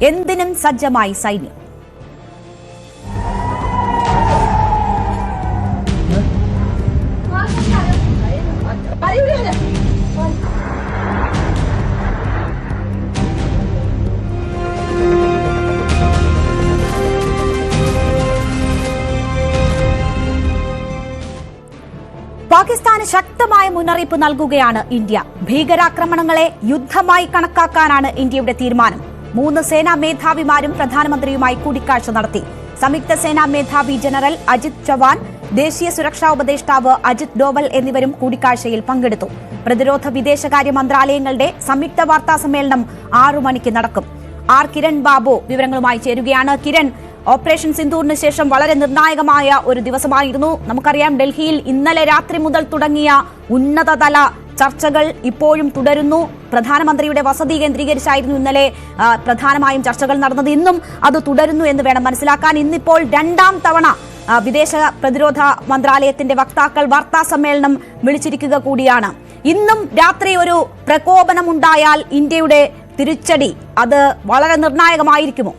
എന്തിനും സജ്ജമായി സൈന്യം. പാകിസ്ഥാന് ശക്തമായ മുന്നറിയിപ്പ് നൽകുകയാണ് ഇന്ത്യ. ഭീകരാക്രമണങ്ങളെ യുദ്ധമായി കണക്കാക്കാനാണ് ഇന്ത്യയുടെ തീരുമാനം. 3 സേനാ മേധാവിമാരും പ്രധാനമന്ത്രിയുമായി കൂടിക്കാഴ്ച നടത്തി. സംയുക്ത സേനാ മേധാവി ജനറൽ അജിത് ചവാൻ, ദേശീയ സുരക്ഷാ ഉപദേഷ്ടാവ് അജിത് ഡോവൽ എന്നിവരും കൂടിക്കാഴ്ചയിൽ പങ്കെടുത്തു. പ്രതിരോധ വിദേശകാര്യ മന്ത്രാലയങ്ങളുടെ സംയുക്ത വാർത്താ സമ്മേളനം 6 മണിക്ക് നടക്കും. കിരൺ ബാബു വിവരങ്ങളുമായി ചേരുകയാണ്. കിരൺ, ഓപ്പറേഷൻ സിന്ദൂറിന് ശേഷം വളരെ നിർണായകമായ ഒരു ദിവസമായിരുന്നു. നമുക്കറിയാം, ഡൽഹിയിൽ ഇന്നലെ രാത്രി മുതൽ തുടങ്ങിയ ഉന്നതതല ചർച്ചകൾ ഇപ്പോഴും തുടരുന്നു. പ്രധാനമന്ത്രിയുടെ വസതി കേന്ദ്രീകരിച്ചായിരുന്നു ഇന്നലെ പ്രധാനമായും ചർച്ചകൾ നടന്നത്. ഇന്നും അത് തുടരുന്നു എന്ന് വേണം മനസ്സിലാക്കാൻ. ഇന്നിപ്പോൾ 2ാം തവണ വിദേശ പ്രതിരോധ മന്ത്രാലയത്തിന്റെ വക്താക്കൾ വാർത്താ സമ്മേളനം വിളിച്ചിരിക്കുക കൂടിയാണ്. ഇന്നും രാത്രി ഒരു പ്രകോപനമുണ്ടായാൽ ഇന്ത്യയുടെ തിരിച്ചടി അത് വളരെ നിർണായകമായിരിക്കുമോ?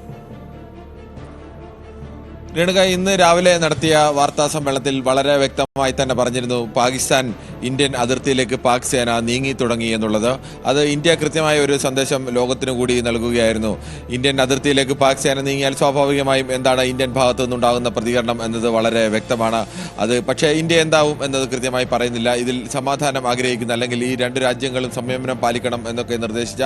രേണുക, ഇന്ന് രാവിലെ നടത്തിയ വാർത്താ സമ്മേളനത്തിൽ വളരെ വ്യക്തമായി തന്നെ പറഞ്ഞിരുന്നു പാകിസ്ഥാൻ ഇന്ത്യൻ അതിർത്തിയിലേക്ക് പാക് സേന നീങ്ങി തുടങ്ങി എന്നുള്ളത്. അത് ഇന്ത്യ കൃത്യമായ ഒരു സന്ദേശം ലോകത്തിനു കൂടി നൽകുകയായിരുന്നു. ഇന്ത്യൻ അതിർത്തിയിലേക്ക് പാക് സേന നീങ്ങിയാൽ സ്വാഭാവികമായും എന്താണ് ഇന്ത്യൻ ഭാഗത്തു നിന്നുണ്ടാകുന്ന പ്രതികരണം എന്നത് വളരെ വ്യക്തമാണ്. പക്ഷേ ഇന്ത്യ എന്താവും എന്നത് കൃത്യമായി പറയുന്നില്ല. ഇതിൽ സമാധാനം ആഗ്രഹിക്കുന്ന, അല്ലെങ്കിൽ ഈ 2 രാജ്യങ്ങളും സംയമനം പാലിക്കണം എന്നൊക്കെ നിർദ്ദേശിച്ച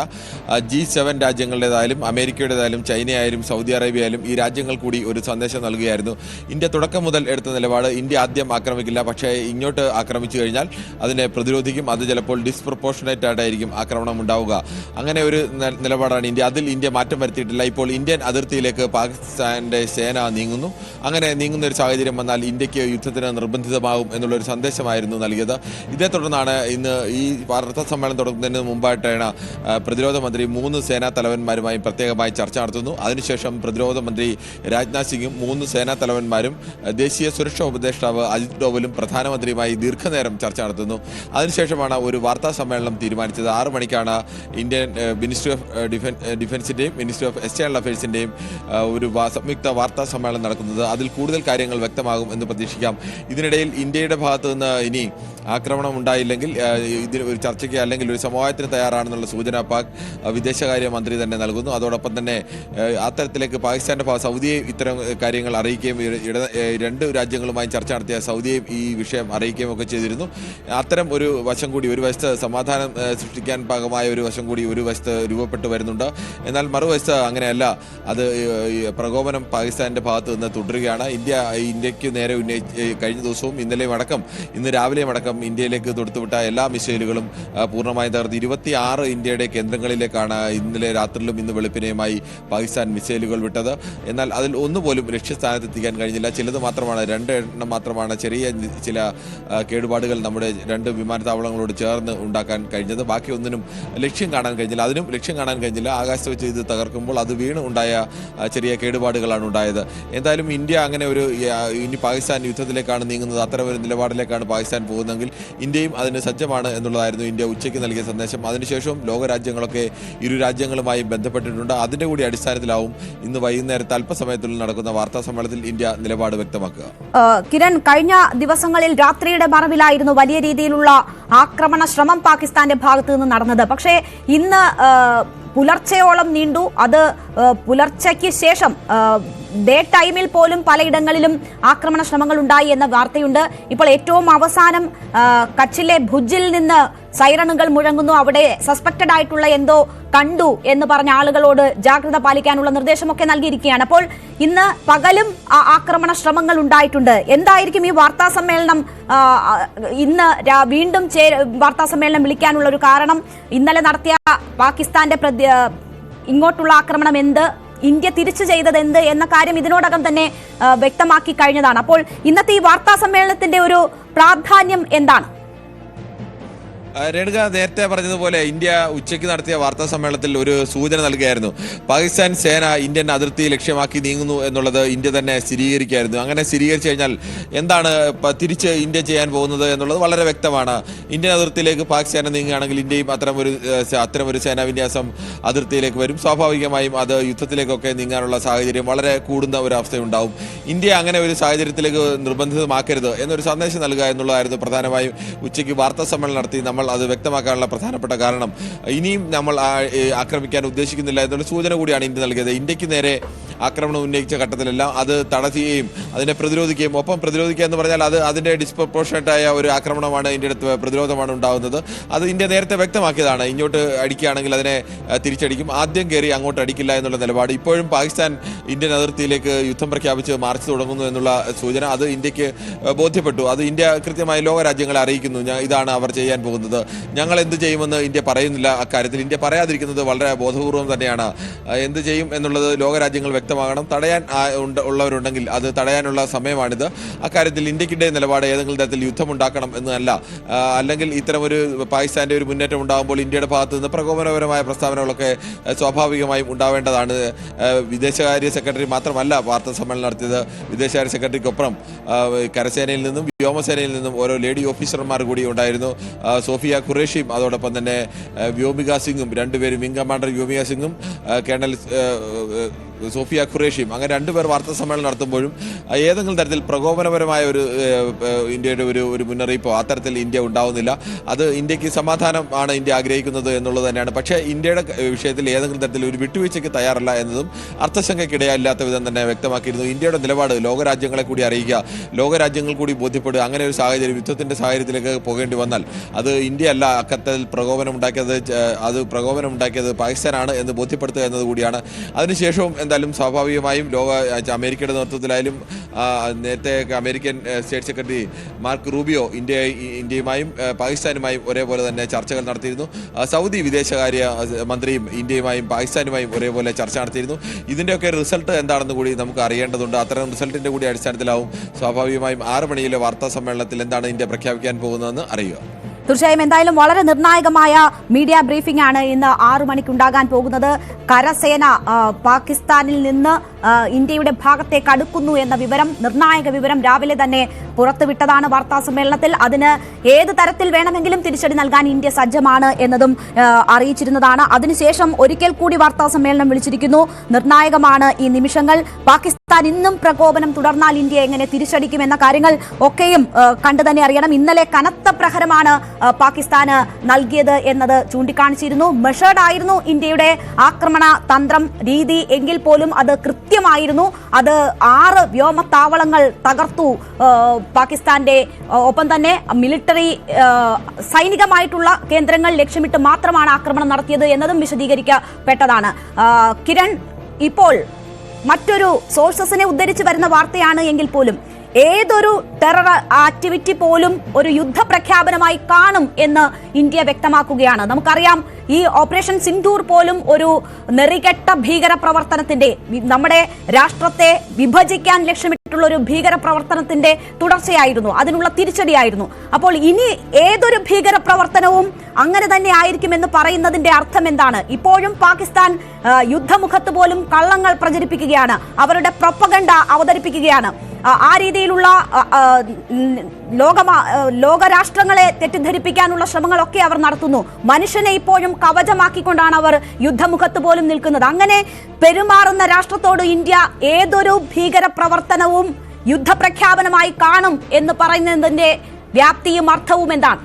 G7 രാജ്യങ്ങളുടേതായാലും അമേരിക്കയുടേതായാലും ചൈനയായാലും സൗദി അറേബ്യ ആയാലും ഈ രാജ്യങ്ങൾ കൂടി ഒരു സന്ദേശം നൽകുകയായിരുന്നു. ഇന്ത്യ തുടക്കം മുതൽ എടുത്ത നിലപാട് ഇന്ത്യ ആദ്യം ആക്രമിക്കില്ല, പക്ഷേ ഇങ്ങോട്ട് ആക്രമിച്ചു കഴിഞ്ഞാൽ അതിനെ പ്രതിരോധിക്കും. അത് ചിലപ്പോൾ ഡിസ്പ്രപ്പോർഷനേറ്റ് ആയിട്ടായിരിക്കും ആക്രമണം ഉണ്ടാവുക. അങ്ങനെ ഒരു നിലപാടാണ് ഇന്ത്യ. അതിൽ ഇന്ത്യ മാറ്റം വരുത്തിയിട്ടില്ല. ഇപ്പോൾ ഇന്ത്യൻ അതിർത്തിയിലേക്ക് പാകിസ്ഥാന്റെ സേന നീങ്ങുന്നു. അങ്ങനെ നീങ്ങുന്ന ഒരു സാഹചര്യം വന്നാൽ ഇന്ത്യക്ക് യുദ്ധത്തിന് നിർബന്ധിതമാകും എന്നുള്ളൊരു സന്ദേശമായിരുന്നു നൽകിയത്. ഇതേ തുടർന്നാണ് ഇന്ന് ഈ വാർത്താ സമ്മേളനം തുടങ്ങുന്നതിന് മുമ്പായിട്ടാണ് പ്രതിരോധ മന്ത്രി 3 സേനാ തലവന്മാരുമായി പ്രത്യേകമായി ചർച്ച നടത്തുന്നു. അതിനുശേഷം പ്രതിരോധ മന്ത്രി രാജ്നാഥ് സിംഗും 3 സേനാ തലവന്മാരും ദേശീയ സുരക്ഷാ ഉപദേഷ്ടാവ് അജിത് ഡോവലും പ്രധാനമന്ത്രിയുമായി ദീർഘനേരം ചർച്ച നടത്തുന്നു. അതിനുശേഷമാണ് ഒരു വാർത്താ സമ്മേളനം തീരുമാനിച്ചത്. 6 മണിക്കാണ് ഇന്ത്യൻ മിനിസ്ട്രി ഓഫ് ഡിഫൻസിന്റെയും മിനിസ്ട്രി ഓഫ് എക്സ്റ്റേണൽ അഫയേഴ്സിന്റെയും ഒരു സംയുക്ത വാർത്താ സമ്മേളനം നടക്കുന്നത്. അതിൽ കൂടുതൽ കാര്യങ്ങൾ വ്യക്തമാകും എന്ന് പ്രതീക്ഷിക്കാം. ഇതിനിടയിൽ ഇന്ത്യയുടെ ഭാഗത്തു നിന്ന് ഇനി ആക്രമണം ഉണ്ടായില്ലെങ്കിൽ ഇതിന് ഒരു ചർച്ചയ്ക്ക് അല്ലെങ്കിൽ ഒരു സമവായത്തിന് തയ്യാറാണെന്നുള്ള സൂചന പാക് വിദേശകാര്യ മന്ത്രി തന്നെ നൽകുന്നു. അതോടൊപ്പം തന്നെ അത്തരത്തിലേക്ക് പാകിസ്ഥാന്റെ സൗദിയെ ഇത്തരം കാര്യങ്ങൾ അറിയിക്കുകയും 2 രാജ്യങ്ങളുമായി ചർച്ച നടത്തിയ സൗദിയെയും ഈ വിഷയം അറിയിക്കുകയും ഒക്കെ ചെയ്തിരുന്നു. അത്തരം ഒരു വശം കൂടി, ഒരു വശത്ത് സമാധാനം സൃഷ്ടിക്കാൻ പാകമായ ഒരു വശം കൂടി ഒരു വശത്ത് രൂപപ്പെട്ടു വരുന്നുണ്ട്. എന്നാൽ മറുവശത്ത് അങ്ങനെയല്ല. അത് പ്രകോപനം പാകിസ്ഥാന്റെ ഭാഗത്ത് നിന്ന് തുടരുകയാണ്. ഇന്ത്യക്ക് നേരെ കഴിഞ്ഞ ദിവസവും ഇന്നലെയും അടക്കം, ഇന്ന് രാവിലെയും അടക്കം ഇന്ത്യയിലേക്ക് തൊടുത്തുവിട്ട എല്ലാ മിസൈലുകളും പൂർണ്ണമായും തകർത്ത് 26 ഇന്ത്യയുടെ കേന്ദ്രങ്ങളിലേക്കാണ് ഇന്നലെ രാത്രിയിലും ഇന്ന് വെളുപ്പിനെയുമായി പാകിസ്ഥാൻ മിസൈലുകൾ വിട്ടത്. എന്നാൽ അതിൽ ഒന്നുപോലും ലക്ഷ്യസ്ഥാനത്ത് എത്തിക്കാൻ കഴിഞ്ഞില്ല. ചിലത് മാത്രമാണ്, 2 എണ്ണം മാത്രമാണ് ചെറിയ ചില കേടുപാടുകൾ നമ്മുടെ 2 വിമാനത്താവളങ്ങളോട് ചേർന്ന് ഉണ്ടാക്കാൻ കഴിഞ്ഞത്. ബാക്കി ഒന്നിനും ലക്ഷ്യം കാണാൻ കഴിഞ്ഞില്ല. അതിനും ലക്ഷ്യം കാണാൻ കഴിഞ്ഞില്ല. ആകാശത്ത് വെച്ച് ഇത് തകർക്കുമ്പോൾ അത് വീണ് ഉണ്ടായ ചെറിയ കേടുപാടുകളാണ് ഉണ്ടായത്. എന്തായാലും ഇന്ത്യ അങ്ങനെ ഇനി പാകിസ്ഥാൻ യുദ്ധത്തിലേക്കാണ് നീങ്ങുന്നത്, അത്തരം ഒരു നിലപാടിലേക്കാണ് പാകിസ്ഥാൻ പോകുന്നതെങ്കിൽ ഇന്ത്യയും അതിന് സജ്ജമാണ് എന്നുള്ളതായിരുന്നു ഇന്ത്യ ഉച്ചയ്ക്ക് നൽകിയ സന്ദേശം. അതിനുശേഷം ലോകരാജ്യങ്ങളൊക്കെ 2 രാജ്യങ്ങളുമായി ബന്ധപ്പെട്ടിട്ടുണ്ട്. അതിന്റെ കൂടി അടിസ്ഥാനത്തിലാവും ഇന്ന് വൈകുന്നേരത്തെ അല്പസമയത്തുള്ളിൽ നടക്കുന്ന വാർത്താ സമ്മേളനത്തിൽ ഇന്ത്യ നിലപാട് വ്യക്തമാക്കുക. കിരൺ, കഴിഞ്ഞ ദിവസങ്ങളിൽ രാത്രിയുടെ മറവിലായിരുന്നു വലിയ രീതിയിലുള്ള ആക്രമണ ശ്രമം പാകിസ്ഥാന്റെ ഭാഗത്തു നിന്ന് നടന്നത്. പക്ഷേ ഇന്ന് പുലർച്ചയോളം നീണ്ടു. അത് പുലർച്ചയ്ക്ക് ശേഷം ഡേ ടൈമിൽ പോലും പലയിടങ്ങളിലും ആക്രമണ ശ്രമങ്ങൾ ഉണ്ടായി എന്ന വാർത്തയുണ്ട്. ഇപ്പോൾ ഏറ്റവും അവസാനം കച്ചിലെ ഭുജിൽ നിന്ന് സൈറണുകൾ മുഴങ്ങുന്നു. അവിടെ സസ്പെക്റ്റഡ് ആയിട്ടുള്ള എന്തോ കണ്ടു എന്ന് പറഞ്ഞ ആളുകളോട് ജാഗ്രത പാലിക്കാനുള്ള നിർദ്ദേശമൊക്കെ നൽകിയിരിക്കുകയാണ്. അപ്പോൾ ഇന്ന് പകലും ആക്രമണ ശ്രമങ്ങൾ ഉണ്ടായിട്ടുണ്ട്. എന്തായിരിക്കും ഈ വാർത്താ സമ്മേളനം ഇന്ന് വീണ്ടും വാർത്താ സമ്മേളനം വിളിക്കാനുള്ള ഒരു കാരണം? ഇന്നലെ നടത്തിയ പാകിസ്ഥാന്റെ ഇങ്ങോട്ടുള്ള ആക്രമണം എന്ത്, ഇന്ത്യ തിരിച്ചു ചെയ്തത് എന്ത് എന്ന കാര്യം ഇതിനോടകം തന്നെ വ്യക്തമാക്കി കഴിഞ്ഞതാണ്. അപ്പോൾ ഇന്നത്തെ ഈ വാർത്താ സമ്മേളനത്തിന്റെ ഒരു പ്രാധാന്യം എന്താണ്? രേണുക നേരത്തെ പറഞ്ഞതുപോലെ ഇന്ത്യ ഉച്ചയ്ക്ക് നടത്തിയ വാർത്താ സമ്മേളനത്തിൽ ഒരു സൂചന നൽകുകയായിരുന്നു. പാകിസ്ഥാൻ സേന ഇന്ത്യൻ അതിർത്തി ലക്ഷ്യമാക്കി നീങ്ങുന്നു എന്നുള്ളത് ഇന്ത്യ തന്നെ സ്ഥിരീകരിക്കുകയായിരുന്നു. അങ്ങനെ സ്ഥിരീകരിച്ചു കഴിഞ്ഞാൽ എന്താണ് തിരിച്ച് ഇന്ത്യ ചെയ്യാൻ പോകുന്നത് എന്നുള്ളത് വളരെ വ്യക്തമാണ്. ഇന്ത്യൻ അതിർത്തിയിലേക്ക് പാക് സേന നീങ്ങുകയാണെങ്കിൽ ഇന്ത്യയും അത്തരമൊരു സേനാ വിന്യാസം അതിർത്തിയിലേക്ക് വരും. സ്വാഭാവികമായും അത് യുദ്ധത്തിലേക്കൊക്കെ നീങ്ങാനുള്ള സാഹചര്യം വളരെ കൂടുന്ന ഒരു അവസ്ഥയുണ്ടാവും. ഇന്ത്യ അങ്ങനെ ഒരു സാഹചര്യത്തിലേക്ക് നിർബന്ധിതമാക്കരുത് എന്നൊരു സന്ദേശം നൽകുക എന്നുള്ളതായിരുന്നു പ്രധാനമായും ഉച്ചയ്ക്ക് വാർത്താ സമ്മേളനം നടത്തി നമ്മൾ അത് വ്യക്തമാക്കാനുള്ള പ്രധാനപ്പെട്ട കാരണം. ഇനിയും നമ്മൾ ആക്രമിക്കാൻ ഉദ്ദേശിക്കുന്നില്ല എന്നുള്ള സൂചന കൂടിയാണ് ഇന്ത്യ നൽകിയത്. ഇന്ത്യക്ക് നേരെ ആക്രമണം ഉന്നയിച്ച ഘട്ടത്തിലെല്ലാം അത് തടയുകയും അതിനെ പ്രതിരോധിക്കുകയും, ഒപ്പം പ്രതിരോധിക്കുക എന്ന് പറഞ്ഞാൽ അത് അതിൻ്റെ ഡിസ്പ്രപ്പോർഷനേറ്റായ ഒരു ആക്രമണമാണ്, ഇന്ത്യയുടെ പ്രതിരോധമാണ് ഉണ്ടാകുന്നത്. അത് ഇന്ത്യ നേരത്തെ വ്യക്തമാക്കിയതാണ്. ഇങ്ങോട്ട് അടിക്കുകയാണെങ്കിൽ അതിനെ തിരിച്ചടിക്കും, ആദ്യം കയറി അങ്ങോട്ട് അടിക്കില്ല എന്നുള്ള നിലപാട്. ഇപ്പോഴും പാകിസ്ഥാൻ ഇന്ത്യൻ അതിർത്തിയിലേക്ക് യുദ്ധം പ്രഖ്യാപിച്ച് മാർച്ച് തുടങ്ങുന്നു എന്നുള്ള സൂചന അത് ഇന്ത്യക്ക് ബോധ്യപ്പെട്ടു. അത് ഇന്ത്യ കൃത്യമായി ലോകരാജ്യങ്ങളെ അറിയിക്കുന്നു. ഇതാണ് അവർ ചെയ്യാൻ പോകുന്നത്. ഞങ്ങൾ എന്ത് ചെയ്യുമെന്ന് ഇന്ത്യ പറയുന്നില്ല. അക്കാര്യത്തിൽ ഇന്ത്യ പറയാതിരിക്കുന്നത് വളരെ ബോധപൂർവം തന്നെയാണ്. എന്ത് ചെയ്യും എന്നുള്ളത് ലോകരാജ്യങ്ങൾ വ്യക്തമാകണം. തടയാൻ ഉള്ളവരുണ്ടെങ്കിൽ അത് തടയാനുള്ള സമയമാണിത്. അക്കാര്യത്തിൽ ഇന്ത്യക്കിടെ നിലപാട് ഏതെങ്കിലും തരത്തിൽ യുദ്ധമുണ്ടാക്കണം എന്നല്ല, അല്ലെങ്കിൽ ഇത്തരമൊരു പാകിസ്ഥാന്റെ ഒരു മുന്നേറ്റം ഉണ്ടാകുമ്പോൾ ഇന്ത്യയുടെ ഭാഗത്ത് നിന്ന് പ്രകോപനപരമായ പ്രസ്താവനകളൊക്കെ സ്വാഭാവികമായും ഉണ്ടാവേണ്ടതാണ്. വിദേശകാര്യ സെക്രട്ടറി മാത്രമല്ല വാർത്താ സമ്മേളനം നടത്തിയത്. വിദേശകാര്യ സെക്രട്ടറിക്കൊപ്പം കരസേനയിൽ നിന്നും വ്യോമസേനയിൽ നിന്നും ഓരോ ലേഡി ഓഫീസർമാർ കൂടി ഉണ്ടായിരുന്നു. സോഫിയ ഖുറേഷിയും അതോടൊപ്പം തന്നെ വ്യോമിക സിംഗും, രണ്ടുപേരും വിംഗ് കമാൻഡർ വ്യോമിക സിംഗും കേണൽ സോഫിയ ഖുറേഷിയും, അങ്ങനെ രണ്ടുപേർ വാർത്താ സമ്മേളനം നടത്തുമ്പോഴും ഏതെങ്കിലും തരത്തിൽ പ്രകോപനപരമായ ഒരു ഇന്ത്യയുടെ ഒരു മുന്നറിയിപ്പോ അത്തരത്തിൽ ഇന്ത്യ ഉണ്ടാവുന്നില്ല. അത് ഇന്ത്യക്ക് സമാധാനമാണ് ഇന്ത്യ ആഗ്രഹിക്കുന്നത് എന്നുള്ളത് തന്നെയാണ്. പക്ഷേ ഇന്ത്യയുടെ വിഷയത്തിൽ ഏതെങ്കിലും തരത്തിൽ ഒരു വിട്ടുവീഴ്ചയ്ക്ക് തയ്യാറല്ല എന്നതും അർത്ഥശങ്കയ്ക്കിടയില്ലാത്ത വിധം തന്നെ വ്യക്തമാക്കിയിരുന്നു. ഇന്ത്യയുടെ നിലപാട് ലോകരാജ്യങ്ങളെ കൂടി അറിയിക്കുക, ലോകരാജ്യങ്ങൾ കൂടി ബോധ്യപ്പെടുക. അങ്ങനെ ഒരു സാഹചര്യം, യുദ്ധത്തിന്റെ സാഹചര്യത്തിലേക്ക് പോകേണ്ടി വന്നാൽ അത് ഇന്ത്യ അല്ല അക്കത്തിൽ പ്രകോപനമുണ്ടാക്കിയത് പാകിസ്ഥാനാണ് എന്ന് ബോധ്യപ്പെടുത്തുക എന്നത് കൂടിയാണ്. അതിനുശേഷവും എന്തായാലും സ്വാഭാവികമായും അമേരിക്കയുടെ നേതൃത്വത്തിലായാലും നേരത്തെ American state secretary Mark Rubio ഇന്ത്യയുമായും പാകിസ്ഥാനുമായും ഒരേപോലെ തന്നെ ചർച്ചകൾ നടത്തിയിരുന്നു. സൗദി വിദേശകാര്യ മന്ത്രിയും ഇന്ത്യയുമായും പാകിസ്ഥാനുമായും ഒരേപോലെ ചർച്ച നടത്തിയിരുന്നു. ഇതിൻ്റെയൊക്കെ റിസൾട്ട് എന്താണെന്ന് കൂടി നമുക്ക് അറിയേണ്ടതുണ്ട്. അത്തരം റിസൾട്ടിൻ്റെ കൂടി അടിസ്ഥാനത്തിലാവും സ്വാഭാവികമായും 6 മണിയിലെ വാർത്താ സമ്മേളനത്തിൽ എന്താണ് ഇന്ത്യ പ്രഖ്യാപിക്കാൻ പോകുന്നതെന്ന് അറിയുക. തീർച്ചയായും എന്തായാലും വളരെ നിർണായകമായ മീഡിയ ബ്രീഫിംഗ് ആണ് ഇന്ന് 6 മണിക്ക് ഉണ്ടാകാൻ പോകുന്നത്. കരസേന പാകിസ്ഥാനിൽ നിന്ന് ഇന്ത്യയുടെ ഭാഗത്തേക്ക് അടുക്കുന്നു എന്ന വിവരം, നിർണായക വിവരം രാവിലെ തന്നെ പുറത്തുവിട്ടതാണ് വാർത്താ സമ്മേളനത്തിൽ. അതിന് ഏത് തരത്തിൽ വേണമെങ്കിലും തിരിച്ചടി നൽകാൻ ഇന്ത്യ സജ്ജമാണ് എന്നതും അറിയിച്ചിരുന്നതാണ്. അതിനുശേഷം ഒരിക്കൽ കൂടി വാർത്താ സമ്മേളനം വിളിച്ചിരിക്കുന്നു. നിർണായകമാണ് ഈ നിമിഷങ്ങൾ. പാകിസ്ഥാൻ ഇന്നും പ്രകോപനം തുടർന്നാൽ ഇന്ത്യ എങ്ങനെ തിരിച്ചടിക്കുമെന്ന കാര്യങ്ങൾ ഒക്കെയും കണ്ടു തന്നെ അറിയണം. ഇന്നലെ കനത്ത പ്രഹരമാണ് പാകിസ്ഥാന് നൽകിയത് എന്നത് ചൂണ്ടിക്കാണിച്ചിരുന്നു. മെഷേർഡ് ആയിരുന്നു ഇന്ത്യയുടെ ആക്രമണ തന്ത്രം, രീതി എങ്കിൽ പോലും അത് കൃത്യമായിരുന്നു. അത് 6 വ്യോമത്താവളങ്ങൾ തകർത്തു പാകിസ്ഥാന്റെ. ഒപ്പം തന്നെ മിലിറ്ററി സൈനികമായിട്ടുള്ള കേന്ദ്രങ്ങൾ ലക്ഷ്യമിട്ട് മാത്രമാണ് ആക്രമണം നടത്തിയത് എന്നതും വിശദീകരിക്കപ്പെട്ടതാണ്. കിരൺ, ഇപ്പോൾ മറ്റൊരു സോഴ്സസിനെ ഉദ്ധരിച്ചു വരുന്ന വാർത്തയാണ് എങ്കിൽ പോലും ഏതൊരു ടെറർ ആക്ടിവിറ്റി പോലും ഒരു യുദ്ധപ്രഖ്യാപനമായി കാണും എന്ന് ഇന്ത്യ വ്യക്തമാക്കുകയാണ്. നമുക്കറിയാം, ഈ ഓപ്പറേഷൻ സിന്ദൂർ പോലും ഒരു നെറികെട്ട ഭീകര പ്രവർത്തനത്തിന്റെ, നമ്മുടെ രാഷ്ട്രത്തെ വിഭജിക്കാൻ ലക്ഷ്യമിട്ടുള്ള ഒരു ഭീകര പ്രവർത്തനത്തിന്റെ തുടർച്ചയായിരുന്നു, അതിനുള്ള തിരിച്ചടിയായിരുന്നു. അപ്പോൾ ഇനി ഏതൊരു ഭീകര പ്രവർത്തനവും അങ്ങനെ തന്നെ ആയിരിക്കുമെന്ന് പറയുന്നതിന്റെ അർത്ഥം എന്താണ്? ഇപ്പോഴും പാകിസ്ഥാൻ യുദ്ധമുഖത്ത് പോലും കള്ളങ്ങൾ പ്രചരിപ്പിക്കുകയാണ്, അവരുടെ പ്രൊപ്പഗണ്ട അവതരിപ്പിക്കുകയാണ്. ആ രീതിയിലുള്ള ലോകരാഷ്ട്രങ്ങളെ തെറ്റിദ്ധരിപ്പിക്കാനുള്ള ശ്രമങ്ങളൊക്കെ അവർ നടത്തുന്നു. മനുഷ്യനെ ഇപ്പോഴും കവചമാക്കിക്കൊണ്ടാണ് അവർ യുദ്ധമുഖത്ത് പോലും നിൽക്കുന്നത്. അങ്ങനെ പെരുമാറുന്ന രാഷ്ട്രത്തോട് ഇന്ത്യ ഏതൊരു ഭീകര പ്രവർത്തനവും യുദ്ധപ്രഖ്യാപനമായി കാണും എന്ന് പറയുന്നതിന്റെ വ്യാപ്തിയും അർത്ഥവും എന്താണ്?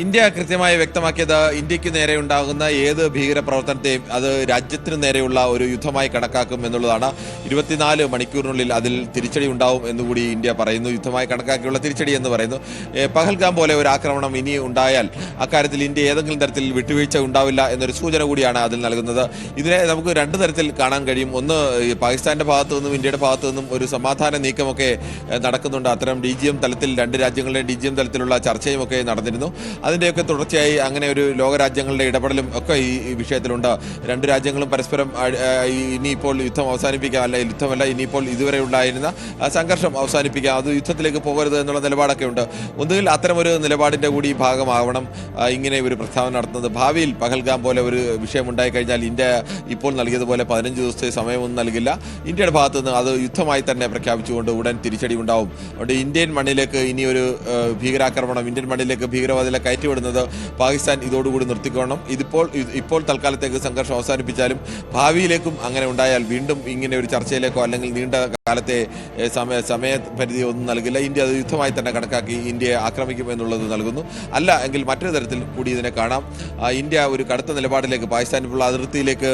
ഇന്ത്യ കൃത്യമായി വ്യക്തമാക്കിയത് ഇന്ത്യക്ക് നേരെ ഉണ്ടാകുന്ന ഏത് ഭീകര പ്രവർത്തനത്തെയും അത് രാജ്യത്തിന് നേരെയുള്ള ഒരു യുദ്ധമായി കണക്കാക്കും എന്നുള്ളതാണ്. 24 മണിക്കൂറിനുള്ളിൽ അതിൽ തിരിച്ചടി ഉണ്ടാവും എന്നുകൂടി ഇന്ത്യ പറയുന്നു. യുദ്ധമായി കണക്കാക്കിയുള്ള തിരിച്ചടി എന്ന് പറയുന്നു. പഹൽഗാം പോലെ ഒരു ആക്രമണം ഇനി ഉണ്ടായാൽ അക്കാര്യത്തിൽ ഇന്ത്യ ഏതെങ്കിലും തരത്തിൽ വിട്ടുവീഴ്ച ഉണ്ടാവില്ല എന്നൊരു സൂചന കൂടിയാണ് അതിൽ നൽകുന്നത്. ഇതിനെ നമുക്ക് 2 തരത്തിൽ കാണാൻ കഴിയും. ഒന്ന്, പാകിസ്ഥാന്റെ ഭാഗത്തു നിന്നും ഇന്ത്യയുടെ ഭാഗത്തു നിന്നും ഒരു സമാധാന നീക്കമൊക്കെ നടക്കുന്നുണ്ട്. അത്തരം DGM തലത്തിൽ 2 രാജ്യങ്ങളുടെയും DGM തലത്തിലുള്ള ചർച്ചയും ഒക്കെ നടന്നിരുന്നു. അതിൻ്റെയൊക്കെ തുടർച്ചയായി അങ്ങനെ ഒരു ലോകരാജ്യങ്ങളുടെ ഇടപെടലും ഒക്കെ ഈ വിഷയത്തിലുണ്ട്. രണ്ട് രാജ്യങ്ങളും പരസ്പരം ഇനിയിപ്പോൾ യുദ്ധം അവസാനിപ്പിക്കാം, അല്ല യുദ്ധമല്ല, ഇനിയിപ്പോൾ ഇതുവരെ ഉണ്ടായിരുന്ന സംഘർഷം അവസാനിപ്പിക്കാം, അത് യുദ്ധത്തിലേക്ക് പോകരുത് എന്നുള്ള നിലപാടൊക്കെ ഉണ്ട്. ഒന്നുകിൽ അത്തരമൊരു നിലപാടിൻ്റെ കൂടി ഭാഗമാവണം ഇങ്ങനെ ഒരു പ്രസ്താവന നടത്തുന്നത്. ഭാവിയിൽ പഹൽഗാം പോലെ ഒരു വിഷയം ഉണ്ടായിക്കഴിഞ്ഞാൽ ഇന്ത്യ ഇപ്പോൾ നൽകിയതുപോലെ 15 ദിവസത്തെ സമയമൊന്നും നൽകില്ല. ഇന്ത്യയുടെ ഭാഗത്തു നിന്ന് അത് യുദ്ധമായി തന്നെ പ്രഖ്യാപിച്ചുകൊണ്ട് ഉടൻ തിരിച്ചടി ഉണ്ടാവും. അതുകൊണ്ട് ഇന്ത്യൻ മണ്ണിലേക്ക് ഇനിയൊരു ഭീകരാക്രമണം, ഇന്ത്യൻ മണ്ണിലേക്ക് ഭീകരവാദികളെ കയറ്റിവിടുന്നത് പാകിസ്ഥാൻ ഇതോടുകൂടി നിർത്തിക്കൊള്ളണം. ഇപ്പോൾ തൽക്കാലത്തേക്ക് സംഘർഷം അവസാനിപ്പിച്ചാലും ഭാവിയിലേക്കും അങ്ങനെ ഉണ്ടായാൽ വീണ്ടും ഇങ്ങനെ ഒരു ചർച്ചയിലേക്കോ അല്ലെങ്കിൽ നീണ്ട കാലത്തെ സമയപരിധി ഒന്നും നൽകില്ല. ഇന്ത്യ അത് യുദ്ധമായി തന്നെ കണക്കാക്കി ഇന്ത്യയെ ആക്രമിക്കും എന്നുള്ളത് നൽകുന്നു. അല്ല എങ്കിൽ മറ്റൊരു തരത്തിൽ കൂടി ഇതിനെ കാണാം. ഇന്ത്യ ഒരു കടുത്ത നിലപാടിലേക്ക്, പാകിസ്ഥാനുള്ള അതിർത്തിയിലേക്ക്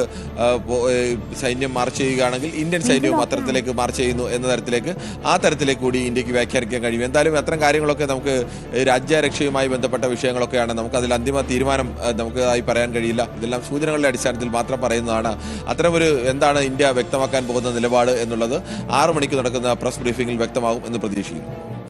സൈന്യം മാർച്ച് ചെയ്യുകയാണെങ്കിൽ ഇന്ത്യൻ സൈന്യവും അത്തരത്തിലേക്ക് മാർച്ച് ചെയ്യുന്നു എന്ന തരത്തിലേക്ക്, ആ തരത്തിലേക്ക് കൂടി ഇന്ത്യക്ക് വ്യാഖ്യാനിക്കാൻ കഴിയും. എന്തായാലും അത്തരം കാര്യങ്ങളൊക്കെ നമുക്ക് രാജ്യരക്ഷയുമായി ബന്ധപ്പെട്ട വിഷയങ്ങളൊക്കെയാണ്. നമുക്കതിൽ അന്തിമ തീരുമാനം നമുക്കായി പറയാൻ കഴിയില്ല. ഇതെല്ലാം സൂചനകളുടെ അടിസ്ഥാനത്തിൽ മാത്രം പറയുന്നതാണ്. അത്തരമൊരു എന്താണ് ഇന്ത്യ വ്യക്തമാക്കാൻ പോകുന്ന നിലപാട് എന്നുള്ളത് 6 മണിക്ക് നടക്കുന്ന പ്രസ് ബ്രീഫിംഗിൽ വ്യക്തമാകും എന്ന് പ്രതീക്ഷിക്കുന്നു.